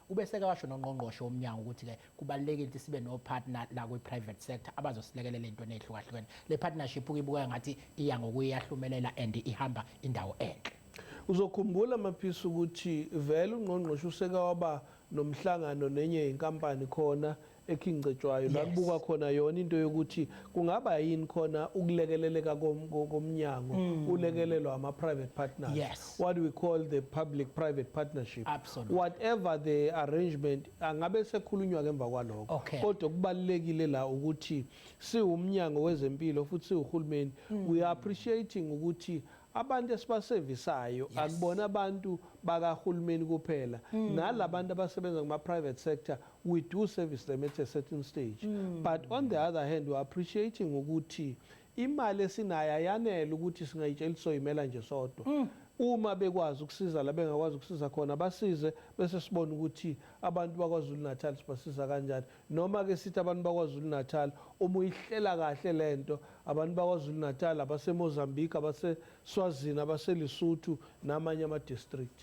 ubeseke washo noNgqongqoshe womnyango ukuthi ke kubalekile ukuthi sibe no partner la kwi private sector abazosilekelela into ezihlukahlukene le partnership uyibuka ngathi iya ngokuyahlumelela and ihamba indawo enhle. Uzokhumbula maphisa ukuthi vele uNgqongqoshe useke waba nomhlangano nenye inkampani khona ekhingcetshwayo la kubuka khona yona into yokuthi kungaba yini khona ukulekeleleka komnyango ulekelelwa ama private partners, what we call the public private partnership. Absolutely. Whatever the arrangement angabe sekhulunywa ngemva kwalokho kodwa kubalekile la ukuthi siwumnyango wezempilo futhi siwuhulumeni we are appreciating ukuthi abantu esibaservisayo akubona abantu bakahulumeni kuphela nalabantu abasebenza kuma private sector we do service them at a certain stage but on the other hand we are appreciating ukuthi imali esinayo ayanele ukuthi singayitshela soyimela nje sodwa uma bekwazi ukusiza la bengakwazi ukusiza khona basize bese sibona ukuthi abantu bakwaZulu Natal sibasiza kanjani noma ke sithi abantu bakwaZulu Natal uma uyihlela kahle lento abantu bakwaZulu Natal abase Mozambique abase Swazini abase Lesotho namanye ama district.